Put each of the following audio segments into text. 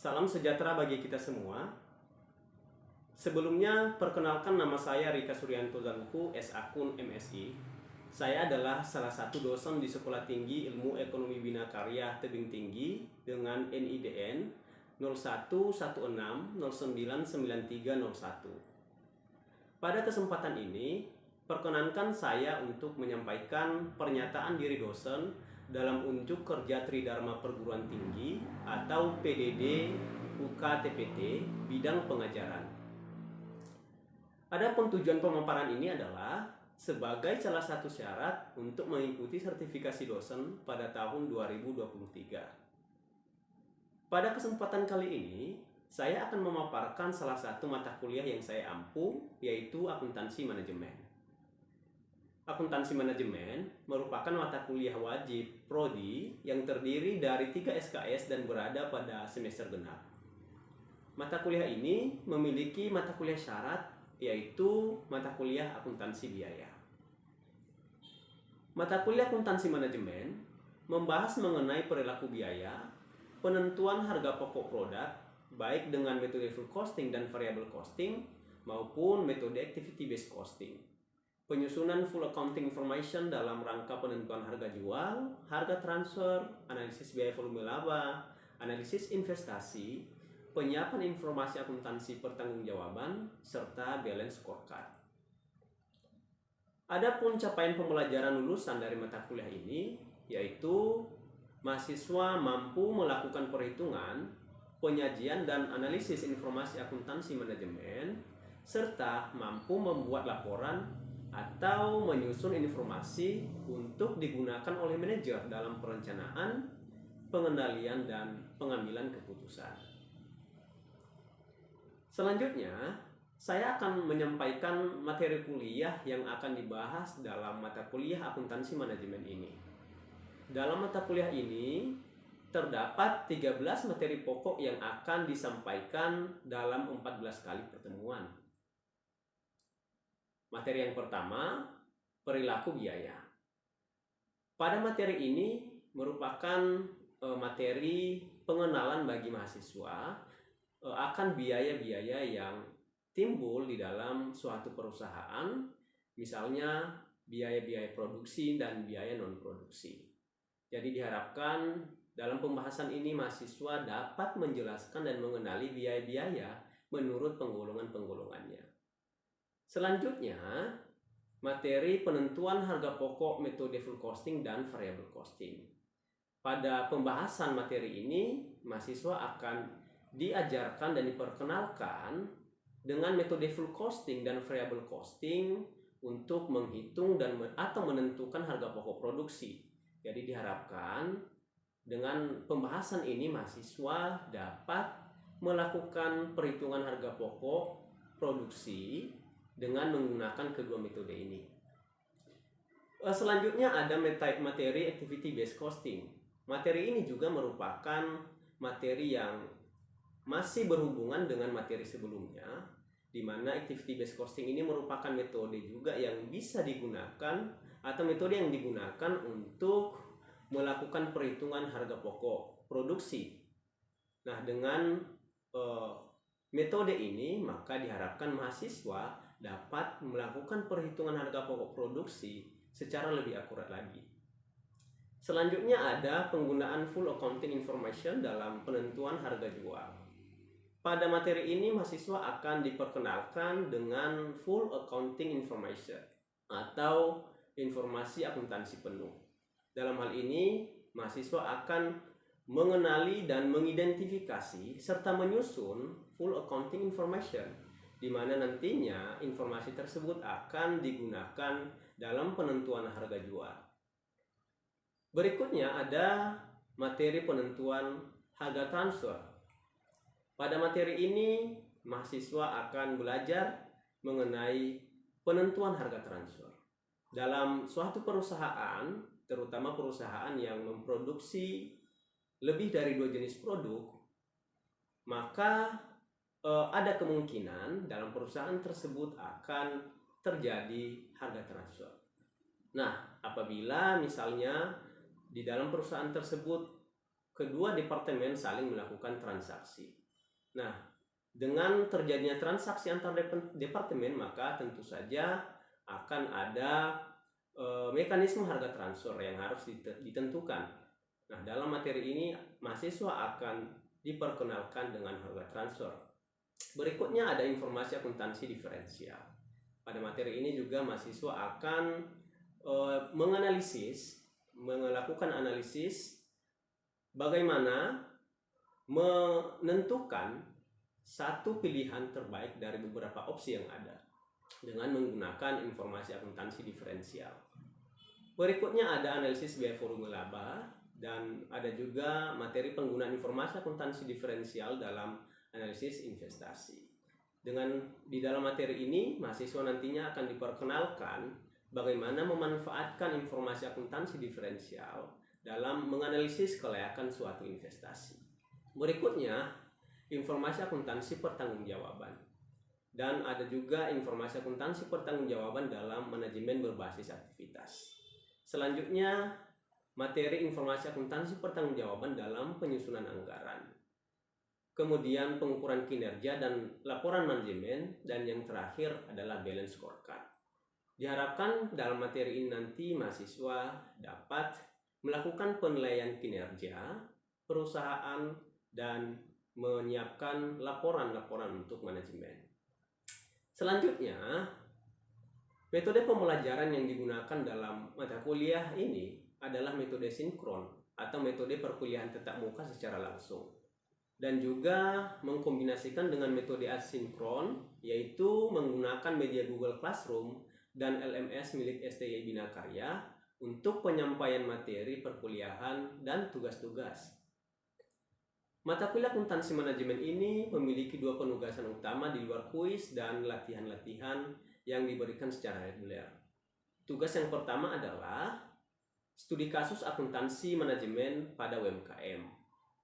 Salam sejahtera bagi kita semua. Sebelumnya, perkenalkan nama saya Rika Suryanto Zaluhu, S akun MSI. Saya adalah salah satu dosen di Sekolah Tinggi Ilmu Ekonomi Bina Karya Tebing Tinggi dengan NIDN 0116099301. Pada kesempatan ini, perkenankan saya untuk menyampaikan pernyataan diri dosen dalam unjuk kerja Tridharma Perguruan Tinggi atau PDD UKTPT bidang pengajaran. Adapun tujuan pemaparan ini adalah sebagai salah satu syarat untuk mengikuti sertifikasi dosen pada tahun 2023. Pada kesempatan kali ini, saya akan memaparkan salah satu mata kuliah yang saya ampu, yaitu akuntansi manajemen. Akuntansi manajemen merupakan mata kuliah wajib prodi yang terdiri dari 3 SKS dan berada pada semester genap. Mata kuliah ini memiliki mata kuliah syarat, yaitu mata kuliah akuntansi biaya. Mata kuliah akuntansi manajemen membahas mengenai perilaku biaya, penentuan harga pokok produk, baik dengan metode full costing dan variable costing, maupun metode activity based costing. Penyusunan full accounting information dalam rangka penentuan harga jual, harga transfer, analisis biaya volume laba, analisis investasi, penyiapan informasi akuntansi pertanggungjawaban, serta balance scorecard. Adapun capaian pembelajaran lulusan dari mata kuliah ini, yaitu mahasiswa mampu melakukan perhitungan, penyajian dan analisis informasi akuntansi manajemen, serta mampu membuat laporan atau menyusun informasi untuk digunakan oleh manajer dalam perencanaan, pengendalian, dan pengambilan keputusan. Selanjutnya, saya akan menyampaikan materi kuliah yang akan dibahas dalam mata kuliah akuntansi manajemen ini. Dalam mata kuliah ini, terdapat 13 materi pokok yang akan disampaikan dalam 14 kali pertemuan. Materi yang pertama, perilaku biaya. Pada materi ini merupakan materi pengenalan bagi mahasiswa akan biaya-biaya yang timbul di dalam suatu perusahaan, misalnya biaya-biaya produksi dan biaya non-produksi. Jadi diharapkan dalam pembahasan ini mahasiswa dapat menjelaskan dan mengenali biaya-biaya menurut penggolongan-penggolongannya. Selanjutnya, materi penentuan harga pokok, metode full costing dan variable costing. Pada pembahasan materi ini, mahasiswa akan diajarkan dan diperkenalkan dengan metode full costing dan variable costing untuk menghitung dan atau menentukan harga pokok produksi. Jadi diharapkan dengan pembahasan ini mahasiswa dapat melakukan perhitungan harga pokok produksi dengan menggunakan kedua metode ini. Selanjutnya ada materi activity based costing. Materi ini juga merupakan materi yang masih berhubungan dengan materi sebelumnya, di mana activity based costing ini merupakan metode juga yang bisa digunakan atau metode yang digunakan untuk melakukan perhitungan harga pokok produksi. Nah, dengan metode ini maka diharapkan mahasiswa dapat melakukan perhitungan harga pokok produksi secara lebih akurat lagi. Selanjutnya ada penggunaan full accounting information dalam penentuan harga jual. Pada materi ini mahasiswa akan diperkenalkan dengan full accounting information atau informasi akuntansi penuh. Dalam hal ini mahasiswa akan mengenali dan mengidentifikasi serta menyusun full accounting information, di mana nantinya informasi tersebut akan digunakan dalam penentuan harga jual. Berikutnya ada materi penentuan harga transfer. Pada materi ini, mahasiswa akan belajar mengenai penentuan harga transfer. Dalam suatu perusahaan, terutama perusahaan yang memproduksi lebih dari 2 jenis produk, maka ada kemungkinan dalam perusahaan tersebut akan terjadi harga transfer. Nah, apabila misalnya di dalam perusahaan tersebut kedua departemen saling melakukan transaksi. Nah, dengan terjadinya transaksi antar departemen, maka tentu saja akan ada mekanisme harga transfer yang harus ditentukan. Nah, dalam materi ini mahasiswa akan diperkenalkan dengan harga transfer. Berikutnya ada informasi akuntansi diferensial. Pada materi ini juga mahasiswa akan melakukan analisis bagaimana menentukan satu pilihan terbaik dari beberapa opsi yang ada dengan menggunakan informasi akuntansi diferensial. Berikutnya ada analisis biaya volume laba, dan ada juga materi penggunaan informasi akuntansi diferensial dalam analisis investasi. Di dalam materi ini, mahasiswa nantinya akan diperkenalkan bagaimana memanfaatkan informasi akuntansi diferensial dalam menganalisis kelayakan suatu investasi. Berikutnya, informasi akuntansi pertanggungjawaban. Dan ada juga informasi akuntansi pertanggungjawaban dalam manajemen berbasis aktivitas. Selanjutnya, materi informasi akuntansi pertanggungjawaban dalam penyusunan anggaran. Kemudian pengukuran kinerja dan laporan manajemen, dan yang terakhir adalah balance scorecard. Diharapkan dalam materi ini nanti mahasiswa dapat melakukan penilaian kinerja perusahaan dan menyiapkan laporan-laporan untuk manajemen. Selanjutnya, metode pembelajaran yang digunakan dalam mata kuliah ini adalah metode sinkron atau metode perkuliahan tatap muka secara langsung, dan juga mengkombinasikan dengan metode asinkron, yaitu menggunakan media Google Classroom dan LMS milik STI Bina Karya untuk penyampaian materi perkuliahan dan tugas-tugas. Mata kuliah akuntansi manajemen ini memiliki dua penugasan utama di luar kuis dan latihan-latihan yang diberikan secara reguler. Tugas yang pertama adalah studi kasus akuntansi manajemen pada UMKM.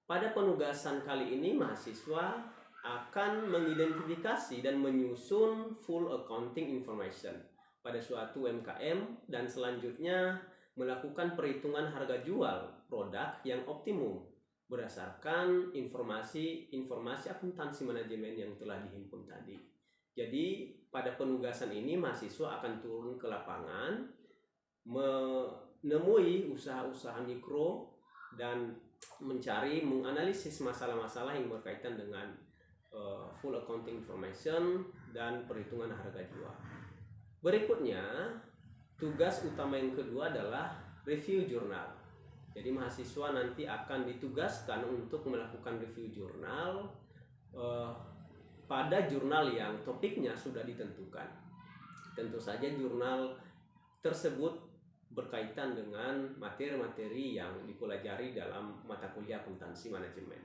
Pada penugasan kali ini, mahasiswa akan mengidentifikasi dan menyusun full accounting information pada suatu UMKM, dan selanjutnya melakukan perhitungan harga jual produk yang optimum berdasarkan informasi akuntansi manajemen yang telah dihimpun tadi. Jadi pada penugasan ini mahasiswa akan turun ke lapangan, menemui usaha-usaha mikro dan menganalisis masalah-masalah yang berkaitan dengan full accounting information dan perhitungan harga jual. Berikutnya, tugas utama yang kedua adalah review jurnal. Jadi mahasiswa nanti akan ditugaskan untuk melakukan review jurnal pada jurnal yang topiknya sudah ditentukan. Tentu saja jurnal tersebut berkaitan dengan materi-materi yang dipelajari dalam mata kuliah akuntansi manajemen.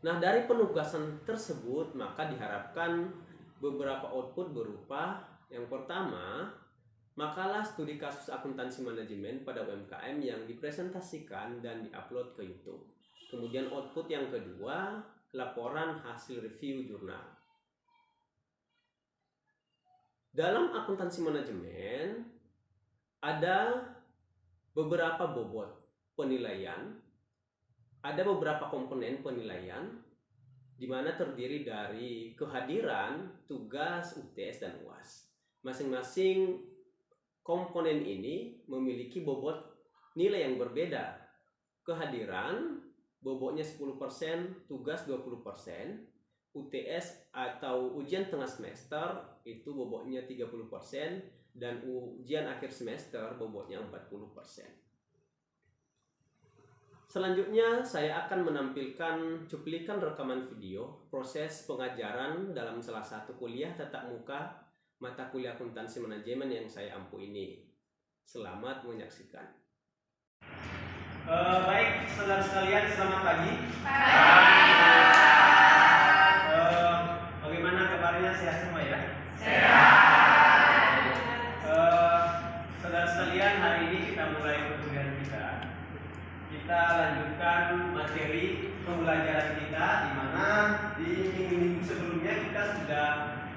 Nah, dari penugasan tersebut maka diharapkan beberapa output berupa yang pertama, makalah studi kasus akuntansi manajemen pada UMKM yang dipresentasikan dan diupload ke YouTube. Kemudian output yang kedua, laporan hasil review jurnal. Dalam akuntansi manajemen ada beberapa bobot penilaian, ada beberapa komponen penilaian di mana terdiri dari kehadiran, tugas, UTS, dan UAS. Masing-masing komponen ini memiliki bobot nilai yang berbeda. Kehadiran bobotnya 10%, tugas 20%, UTS atau ujian tengah semester itu bobotnya 30%, dan ujian akhir semester bobotnya 40%. Selanjutnya saya akan menampilkan cuplikan rekaman video proses pengajaran dalam salah satu kuliah tatap muka mata kuliah akuntansi manajemen yang saya ampu ini. Selamat menyaksikan. Baik, saudara sekalian, selamat pagi. Bagaimana kabarnya? Sehat semua ya? Sehat. Saudara sekalian, hari ini kita mulai perkuliahan kita. Kita lanjutkan materi pembelajaran kita, di mana di minggu sebelumnya kita sudah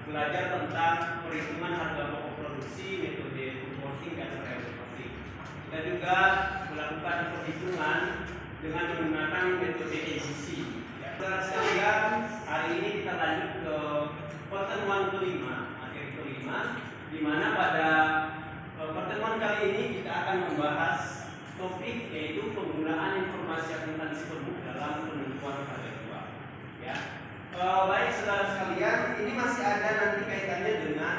belajar tentang perhitungan harga pokok produksi, metode food costing dan real costing. Kita juga melakukan perhitungan dengan menggunakan metode EGC. Ya, saudara sekalian, hari ini kita lanjut ke pertemuan kelima, materi kelima, di mana pada pertemuan kali ini kita akan membahas topik yaitu penggunaan informasi akuntansi produk dalam penentuan harga jual. Ya, baik saudara sekalian, ini masih ada nanti kaitannya dengan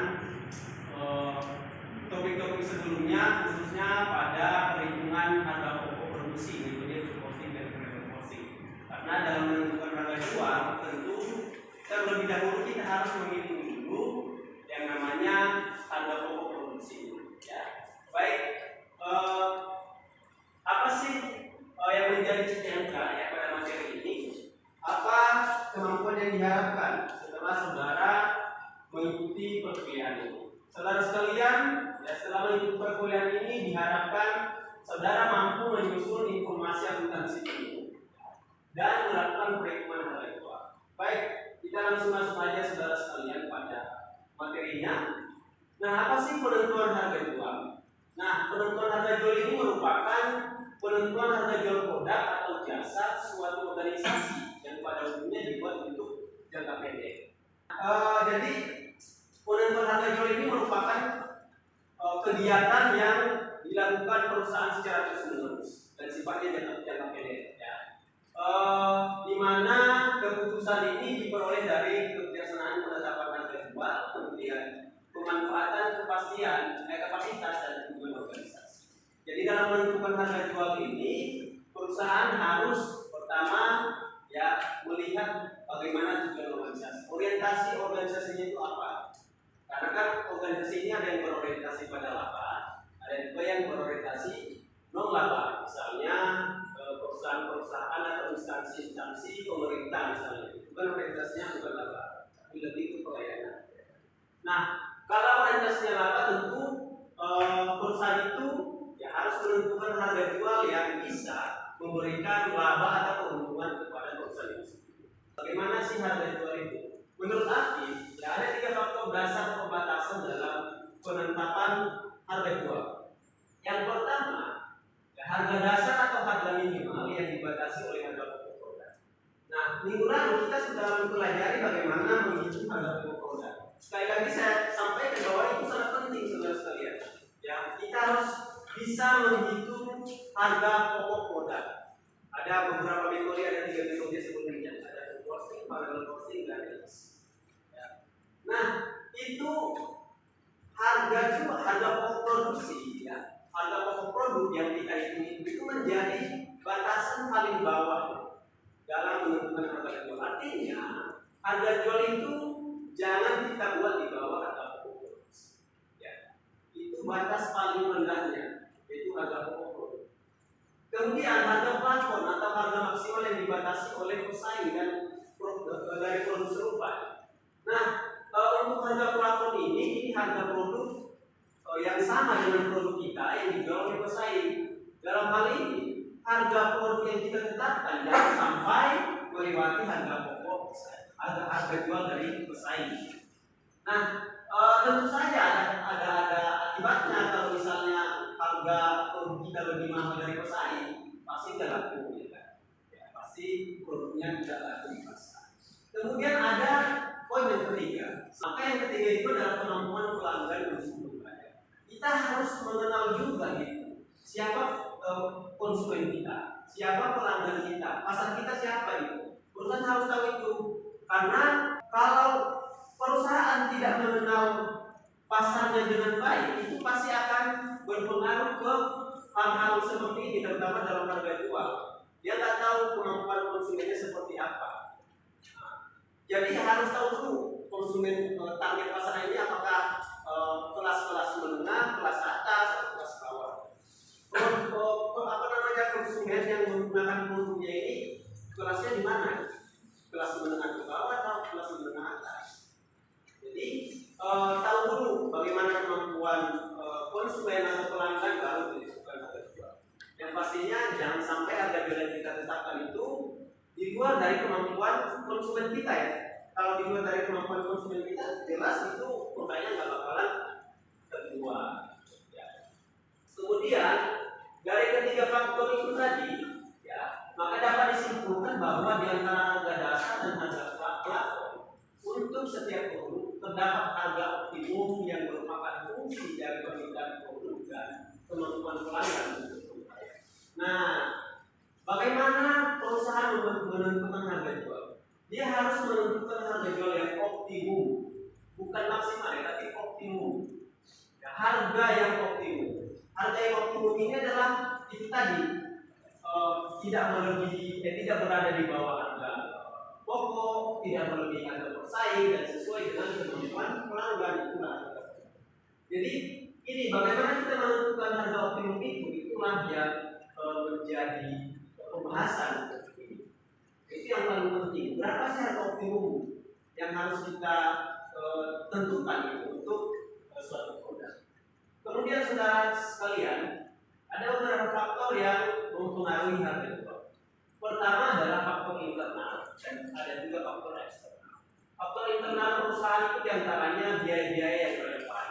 topik-topik sebelumnya, khususnya pada perhitungan harga pokok produksi, metode full costing dan variable costing. Karena dalam menentukan harga jual, tentu terlebih dahulu kita harus menghitung dulu yang namanya harga pokok produksi. Ya, baik. Apa sih yang menjadi cita ya pada materi ini? Apa kemampuan yang diharapkan setelah saudara mengikuti perkuliahan ini? Saudara sekalian, ya, setelah mengikuti perkuliahan ini diharapkan saudara mampu menyusun informasi akuntansi ini dan melakukan perhitungan harga jual. Baik, kita langsung masuk aja saudara sekalian pada materinya. Nah, apa sih penentuan harga jual? Nah, penentuan harga jual ini merupakan penentuan harga jual produk atau jasa suatu organisasi yang pada umumnya dibuat untuk jangka pendek. Jadi penentuan harga jual ini merupakan kegiatan yang dilakukan perusahaan secara terus-menerus dan sifatnya jangka pendek. Ya. Di mana keputusan ini diperoleh dari kebijaksanaan penetapan harga jual, kemudian pemanfaatan kapasitas dan hubungan organisasi. Jadi dalam menentukan harga jual ini, perusahaan harus pertama ya melihat bagaimana tujuan organisasi. Orientasi organisasinya itu apa? Karena kan organisasi ini ada yang berorientasi pada laba, ada juga yang berorientasi non laba. Misalnya perusahaan-perusahaan atau instansi pemerintah misalnya, itu kan orientasinya bukan laba, tapi lebih ke pelayanan. Nah, kalau orientasinya laba, tentu perusahaan itu ya harus menentukan harga jual yang bisa memberikan laba atau keuntungan kepada perusahaan itu. Bagaimana sih harga jual itu? Menurut Akif, ya ada 3 faktor dasar pembatasan dalam penetapan harga jual. Yang pertama, ya, harga dasar atau harga minimal yang dibatasi oleh harga pokok produk. Nah, minggu lalu kita sudah mempelajari bagaimana menghitung harga pokok produk. Sekali lagi saya sampaikan bahwa itu sangat penting saudara sekalian. Ya, kita harus bisa menghitung harga pokok produk. Ada beberapa metode, ada 3 metode sebelumnya. Ada costing, variable costing, dan nah, itu harga pokok produksi ya. Harga pokok produk yang kita hitung itu menjadi batasan paling bawah dalam menentukan harga jual. Artinya, harga jual itu jangan kita buat di bawah harga pokok produksi. Ya. Itu batas paling rendahnya, yaitu harga pokok produk. Kemudian harga plafon atau harga maksimal yang dibatasi oleh pesaing dan dari produk serupa. Nah, untuk harga plafon ini harga produk yang sama dengan produk kita yang dijual oleh pesaing. Dalam hal ini, harga produk yang kita tetapkan jangan sampai melewati harga pokok harga jual dari pesaing. Nah, tentu saja ada akibatnya kalau misalnya harga produk kita lebih mahal dari pesaing, pasti tidak laku, ya, pasti produknya tidak laku di pasar. Kemudian ada poin yang ketiga. Maka yang ketiga itu adalah kemampuan pelanggan untuk membayar. Kita harus mengenal juga gitu, siapa konsumen kita, siapa pelanggan kita, pasar kita siapa itu. Perusahaan harus tahu itu. Karena kalau perusahaan tidak mengenal pasarnya dengan baik, itu pasti akan berpengaruh ke hal-hal seperti ini, terutama dalam harga jual. Dia tak tahu kemampuan konsumennya seperti apa. Jadi harus tahu dulu konsumen target pasar ini apakah kelas-kelas menengah, kelas atas, atau kelas bawah. Konsumen yang menggunakan produknya ini kelasnya di mana? Kelas menengah ke bawah atau kelas menengah atas? Jadi tahu dulu bagaimana kemampuan konsumen atau pelanggan baru ditentukan harga jual. Yang pastinya jangan sampai harga jual yang kita tetapkan itu dibuat dari kemampuan konsumen kita ya. Kalau dibuat dari kemampuan konsumen kita, jelas itu pertanyaan nggak bakalan terjual. Ya. Kemudian dari ketiga faktor itu tadi, ya Ya, maka dapat disimpulkan bahwa di antara harga dasar dan harga plafon untuk setiap produk terdapat harga optimum yang merupakan fungsi dari perbedaan produk dan kemampuan pelanggan untuk membayar. Nah, bagaimana perusahaan menentukan harga jual? Dia harus menentukan harga jual yang optimum, bukan maksimal ya, tapi optimum. Ya, harga yang optimum. Harga yang optimum ini adalah itu tadi tidak melebihi, tidak berada di bawah harga pokok, tidak melebihi harga bersaing dan sesuai dengan kemampuan pelanggan itulah. Jadi ini bagaimana kita menentukan harga optimum itulah yang menjadi pembahasan ini. Itu yang paling penting. Berapa sih harga optimum yang harus kita tentukan itu untuk suatu produk? Kemudian saudara sekalian, ada beberapa faktor yang mempengaruhi harga jual. Pertama adalah faktor internal dan ada juga faktor eksternal. Faktor internal perusahaan itu diantaranya biaya-biaya yang relevan,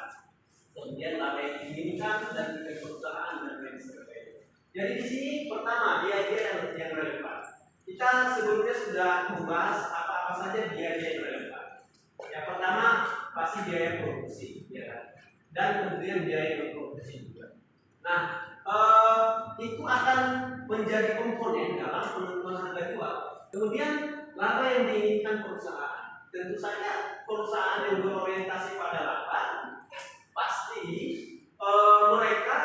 kemudian laba yang diinginkan dan juga perusahaan dan lain sebagainya. Jadi di sini pertama biaya-biaya yang relevan. Kita sebelumnya sudah membahas apa-apa saja biaya-biaya yang relevan. Yang pertama pasti biaya produksi, ya, dan kemudian biaya produksi juga. Nah, itu akan menjadi komponen dalam penentuan harga jual. Kemudian laba yang diinginkan perusahaan. Tentu saja perusahaan yang berorientasi pada laba pasti mereka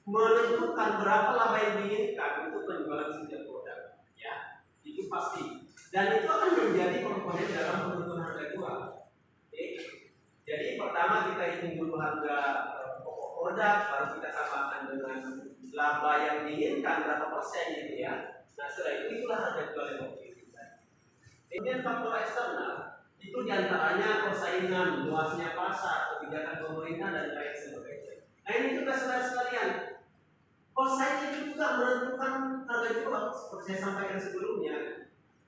menentukan berapa laba yang diinginkan untuk penjualan setiap produk. Ya, itu pasti. Dan itu akan menjadi komponen dalam penentuan harga jual. Oke. Jadi pertama kita hitung dulu harga pokok produk, baru kita tambahkan dengan laba yang diinginkan berapa persen gitu ya. Nah setelah itu itulah harga jual yang mau kita. Kemudian faktor eksternal itu diantaranya persaingan, luasnya pasar, kebijakan pemerintah dan lain sebagainya. Nah ini juga saudara sekalian, persaingan itu juga menentukan harga jual seperti saya sampaikan sebelumnya.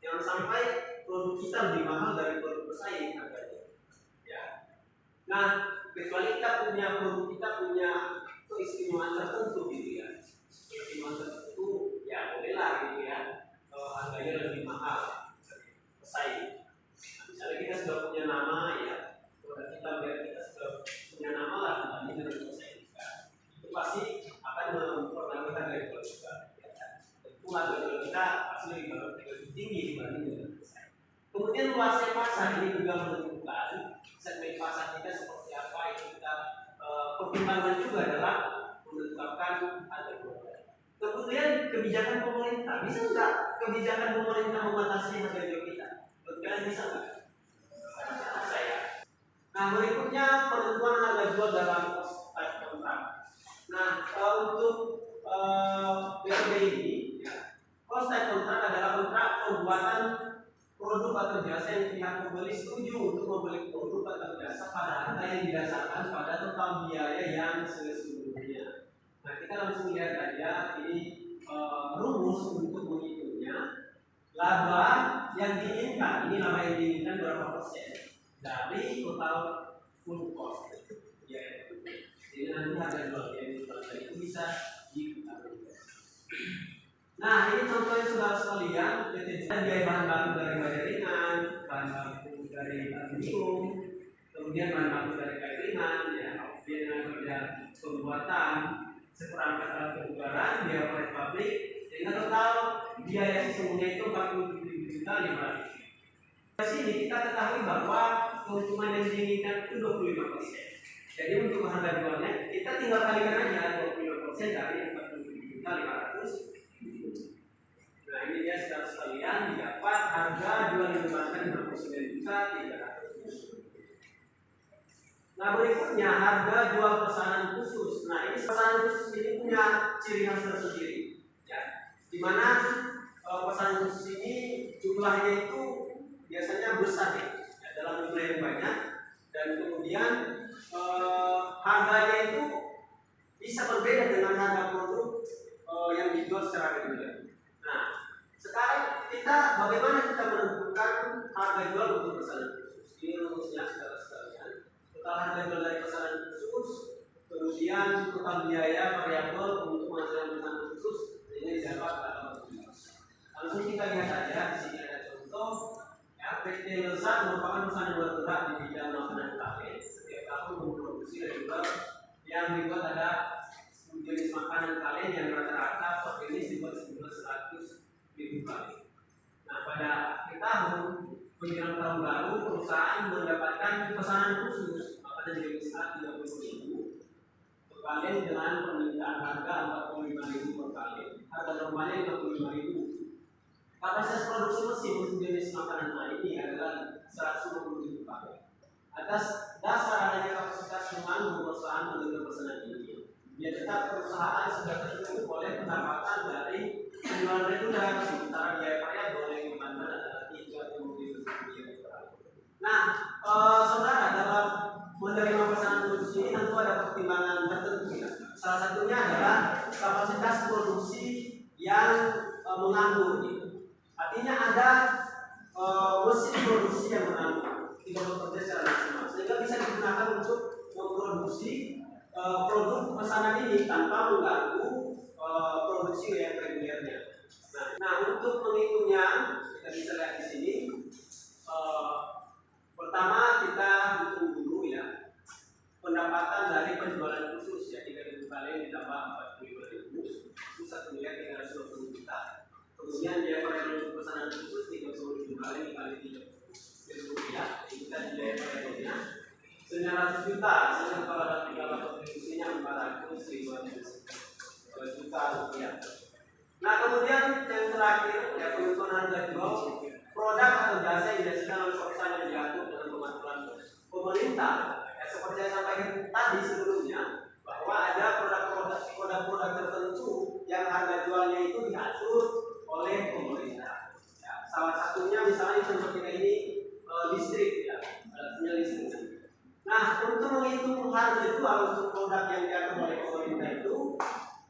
Jangan sampai produk kita lebih mahal dari produk bersaing harganya. Ya. Nah, kecuali kita punya keistimewaan tertentu gitu ya. Keistimewaan tertentu ya bolehlah gitu ya. Harganya lebih mahal dari bersaing. Nah, misalnya kita sudah punya nama ya, produk kita biar kita sudah punya nama lah dibanding dengan bersaing juga. Itu pasti akan mempengaruhi harga jual juga. Tentu harga jual kita pasti lebih tinggi dibanding dengan bersaing. Kemudian luasnya pasar ini juga menentukan segmen pasar kita seperti apa, itu kita pertimbangan juga dalam menetapkan harga jual. Kemudian kebijakan pemerintah, bisa nggak kebijakan pemerintah membatasi harga jual kita? Kalian bisa nggak? Saya. Nah berikutnya penentuan harga jual dalam cost type kontrak. Nah untuk POB ini, ya, cost type kontrak adalah kontrak pembuatan produk atau jasa yang pihak pembeli setuju untuk membeli produk atau jasa pada harga yang didasarkan pada total biaya yang sesungguhnya. Nah kita langsung lihat aja ini rumus untuk menghitungnya. Laba yang diinginkan, ini laba yang diinginkan berapa persen dari total full cost. Ya, jadi nanti harga jual yang dijual itu bisa diketahui. Nah ini contohnya saudara sekalian, biaya bahan baku dari baja ringan, bahan baku dari aluminium, kemudian bahan baku dari kayu ringan, ya, biaya kerja pembuatan, seperangkat alat kebugaran, biaya proyek pabrik, sehingga total biaya sesungguhnya itu 47.500.000. Di sini kita ketahui bahwa keuntungan yang diinginkan itu 25%. Jadi untuk harga jualnya kita tinggal kalikan aja 25% dari 47.500.000. Nah ini dia saudara sekalian, didapat harga jual yang dibayarkan 59.300.000. Nah berikutnya harga jual pesanan khusus. Nah ini pesanan khusus ini punya ciri khas tersendiri, ya. Dimana pesanan khusus ini jumlahnya itu biasanya besar ya, dalam jumlah yang banyak, dan kemudian harganya itu bisa berbeda dengan harga produk yang dijual secara reguler. Nah sekarang kita bagaimana kita menentukan harga jual untuk pesanan khusus? Ini rumusnya saudara sekalian. Total harga jual dari pesanan khusus, kemudian total biaya variabel untuk menghasilkan pesanan khusus, ini didapat dalam Langsung kita lihat aja di sini ada contoh. Ya, PT Lezat merupakan perusahaan yang bergerak di bidang makanan kaleng. Setiap tahun memproduksi label yang dibuat ada 10 jenis makanan kaleng yang rata-rata per jenis dibuat sejumlah 100.000 kaleng. Nah, pada akhir tahun menjelang tahun baru, perusahaan mendapatkan pesanan khusus makanan jenis A 30.000 per kaleng dengan permintaan harga 45.000 per kaleng. Harga normalnya 55.000. Kapasitas produksi mesin untuk jenis makanan A ini adalah 120.000 kaleng. Atas dasar adanya kapasitas memang perusahaan menerima pesanan ini, ya tetap perusahaan sudah tertutup oleh pendapatan dari penjualan reguler, sementara biaya variabel yang dibantu adalah 30.000 per. Nah, saudara dalam menerima pesanan produksi ini tentu ada pertimbangan tertentu ya. Salah satunya adalah kapasitas produksi yang menganggur. Artinya ada mesin produksi yang menganggur, tidak bekerja secara maksimal, sehingga bisa digunakan untuk memproduksi produk pesanan ini tanpa mengganggu produksi yang regulernya. Nah, untuk menghitungnya kita bisa lihat di sini. Pertama kita hitung dulu ya pendapatan dari penjualan khusus ya 3.000 kaleng ditambah 45.000 itu 1.320 juta. Kemudian biaya variabel untuk pesanan khusus 30.000 kaleng dikali 30.000 rupiah, kita biaya variabelnya 900 juta. Sehingga kalau ada 3 kontribusinya 400.000 juta rupiah. Nah, kemudian yang terakhir ya penentuan harga jual produk atau jasa yang dihasilkan oleh perusahaan yang diatur dengan pengaturan pemerintah. Ya, seperti saya sampaikan tadi sebelumnya bahwa ada produk-produk tertentu yang harga jualnya itu diatur oleh pemerintah. Ya, salah satunya misalnya contoh kita ini listrik ya, listrik. Nah, untuk menghitung harga jual untuk produk yang diatur oleh pemerintah itu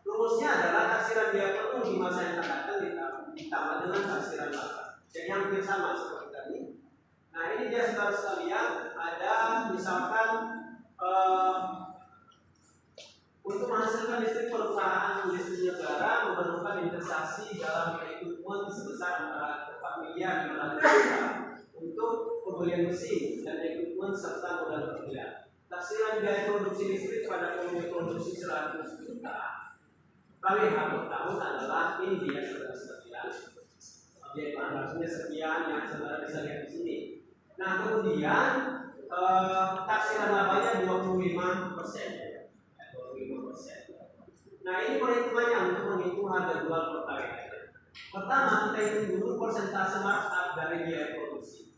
rumusnya adalah taksiran biaya penuh di masa yang akan datang ditambah dengan taksiran laba. Jadi hampir sama seperti tadi. Nah, ini dia saudara sekalian ada misalkan untuk menghasilkan listrik perusahaan listrik negara memerlukan investasi dalam equipment sebesar antara 4 miliar 500 juta untuk pembelian mesin dan equipment serta modal kerja. Taksiran biaya produksi listrik pada volume produksi 100 juta kali tahun adalah ini dia saudara sekalian. Oke, maksudnya sekian yang saudara bisa lihat di sini. Nah, kemudian taksiran labanya 25%. Nah, ini perhitungannya untuk menghitung harga jual per karya. Pertama, kita hitung dulu persentase markup dari biaya produksi.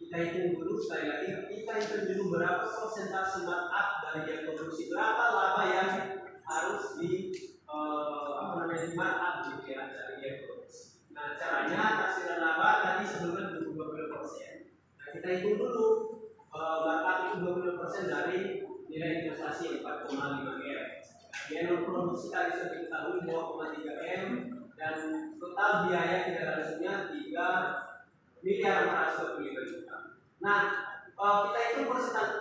Kita hitung dulu sekali lagi, kita hitung dulu berapa persentase markup dari biaya produksi, berapa laba yang harus di markup gitu ya dari biaya produksi. Nah, caranya taksiran laba tadi sebelumnya 20%. Nah, kita hitung dulu markup itu 20% dari nilai investasi 4,5 M. Biaya non produksi tadi sudah diketahui 2,3 M dan total biaya tidak langsungnya 3 miliar 425 juta. Nah, kita itu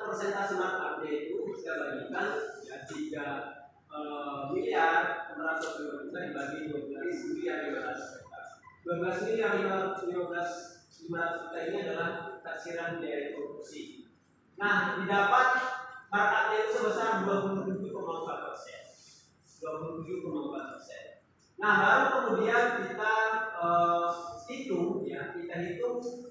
persentase markup itu kita bagikan ya 3 miliar 425 juta dibagi 12 miliar 500 juta. 12 miliar 500 juta ini adalah taksiran biaya produksi. Nah, didapat markupnya itu sebesar 27,4%. 27,4%. Nah, baru kemudian kita hitung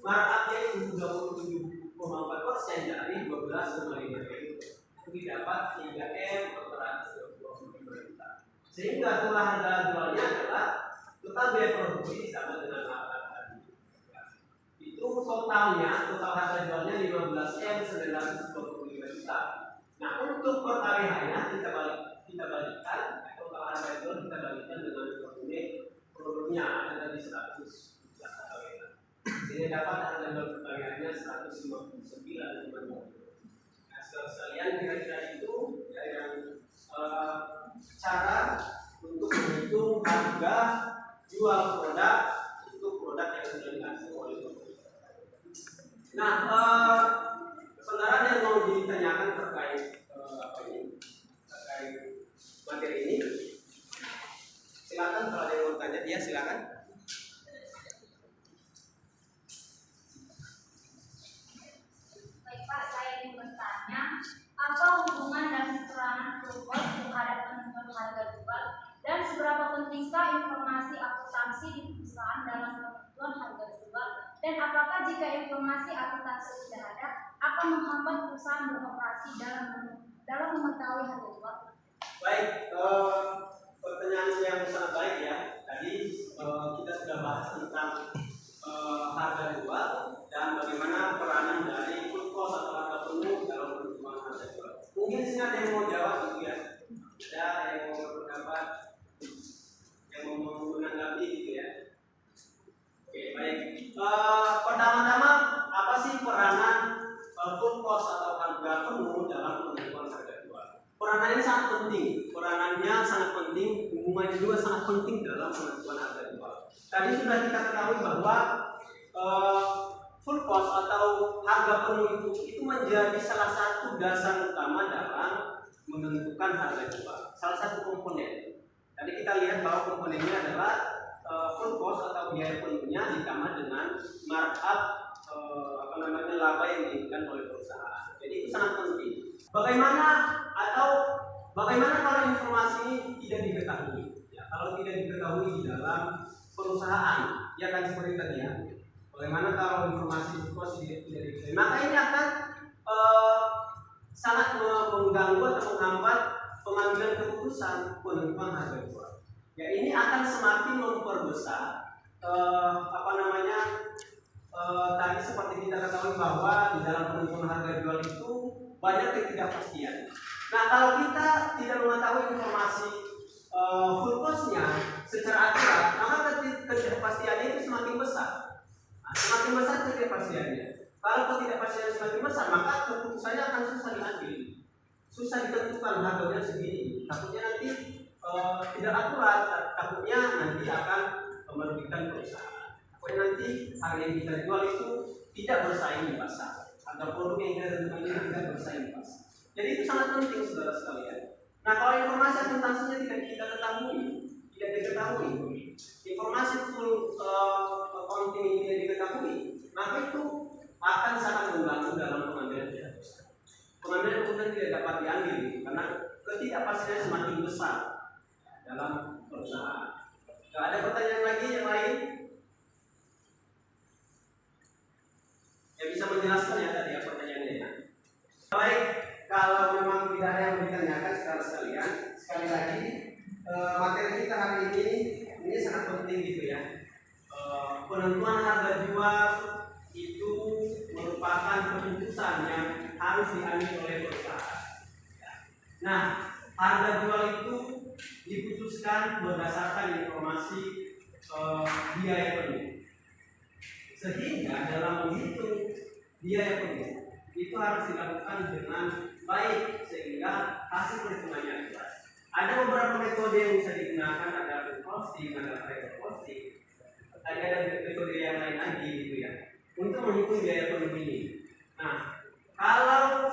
markupnya itu 27,4% dari 12,5 itu didapat 3 M 425 juta. Sehingga total harga jualnya adalah total biaya produksi sama dengan harga tadi. Itu total harga jualnya 15 M 925 juta. Nah, untuk per harinya kita balikkan total harga jual kita balikkan dengan volume produknya ada tadi 100 juta kalian. Sehingga dapat harga jual per harinya 159,5. Nah, sekalian kira-kira itu ya yang cara untuk menghitung harga jual produk untuk produk yang sudah diatur oleh pemerintah. Nah, saudara yang mau ditanyakan terkait materi ini, silakan kalau ada yang mau tanya dia silakan. Dan apakah jika informasi akuntansi tidak ada akan menghambat perusahaan beroperasi dalam mengetahui harga jual? Baik, pertanyaan yang sangat baik ya. Tadi kita sudah bahas tentang harga jual dan bagaimana peranan dari full cost atau harga penuh dalam penentuan harga jual. Mungkin sih ada yang mau jawab gitu ya, ada yang mau berpendapat, yang mau menanggapi gitu ya. Oke, baik. Pertama-tama apa sih peranan full cost atau harga penuh dalam penentuan harga jual? Peranan ini sangat penting, peranannya sangat penting, hubungannya juga sangat penting dalam penentuan harga jual. Tadi sudah kita ketahui bahwa full cost atau harga penuh itu menjadi salah satu dasar utama dalam menentukan harga jual. Salah satu komponen. Tadi kita lihat bahwa komponennya adalah full cost atau biaya penuhnya ditambah dengan markup laba yang diinginkan oleh perusahaan. Jadi itu sangat penting. Bagaimana kalau informasi ini tidak diketahui? Ya, kalau tidak diketahui di dalam perusahaan, ya kan seperti tadi ya. Bagaimana kalau informasi cost tidak diketahui? Maka ini akan sangat mengganggu atau menghambat pengambilan keputusan penentuan harga jual. Ya, ini akan semakin memperbesar tadi seperti kita ketahui bahwa di dalam penentuan harga jual itu banyak ketidakpastian. Nah, kalau kita tidak mengetahui informasi full cost-nya secara akurat, maka ketidakpastiannya itu semakin besar. Nah, semakin besar ketidakpastiannya. Kalau ketidakpastian semakin besar, maka keputusannya akan susah diambil, susah ditentukan harganya segini. Takutnya nanti tidak akurat, takutnya nanti akan merugikan perusahaan. Takutnya nanti harga yang kita jual itu tidak bersaing di pasar, harga produk yang kita tentukan ini tidak bersaing di pasar. Jadi itu sangat penting, saudara sekalian. Nah, kalau informasi akuntansinya tidak kita diketahui, informasi full accounting ini tidak diketahui, maka itu akan sangat mengganggu dalam pengambilan keputusan. Pengambilan keputusan tidak dapat diambil karena ketidakpastian semakin besar dalam perusahaan. Tidak ada pertanyaan lagi yang lain? Yang bisa menjelaskan ya tadi ya pertanyaannya ya. Baik, kalau memang tidak ada yang ditanyakan saudara sekalian, sekali lagi materi kita hari ini sangat penting gitu ya. Penentuan harga jual itu merupakan keputusan yang harus diambil oleh perusahaan. Nah, harga jual itu diputuskan berdasarkan informasi biaya penuh. Sehingga dalam menghitung biaya penuh itu harus dilakukan dengan baik sehingga hasil perhitungannya jelas. Ada beberapa metode yang bisa digunakan, ada costing, ada trade costing, ada metode yang lain lagi gitu ya untuk menghitung biaya penuh ini. Nah, kalau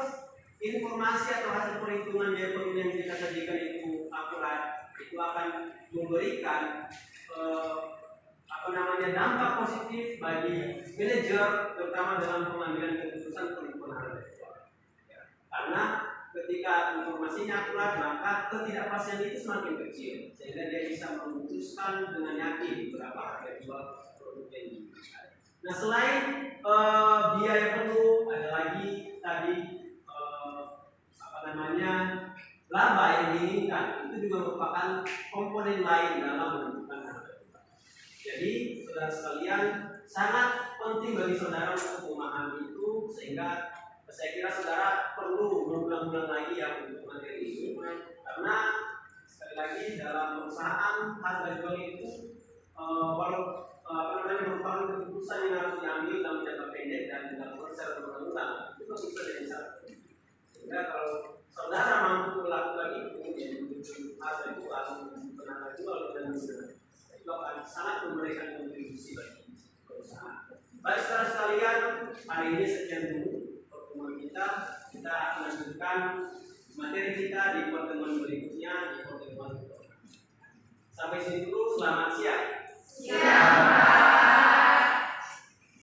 informasi atau hasil perhitungan biaya penuh yang kita sajikan itu akurat, itu akan memberikan dampak positif bagi manajer terutama dalam pengambilan keputusan penentuan harga jual. Karena ketika informasinya akurat, maka ketidakpastian itu semakin kecil sehingga dia bisa memutuskan dengan yakin berapa harga jual produk yang diberikan. Nah, selain biaya penuh, ada lagi tadi laba yang diinginkan itu juga merupakan komponen lain dalam menentukan harga jual. Jadi, saudara sekalian, sangat penting bagi saudara untuk memahami itu sehingga saya kira saudara perlu mengulang-ulang lagi ya untuk materi ini karena sekali lagi dalam perusahaan harga jual itu merupakan keputusan yang harus diambil dalam jangka pendek dan dilakukan secara berulang-ulang. Itu bisa jadi satu. Sehingga kalau saudara mampu melakukan itu harga jual, harga jual dan itu akan sangat memberikan kontribusi bagi perusahaan. Baik saudara sekalian, hari ini sekian dulu pertemuan kita. Kita akan lanjutkan materi kita di pertemuan berikutnya di pertemuan. Sampai sini dulu, selamat siang. Siang.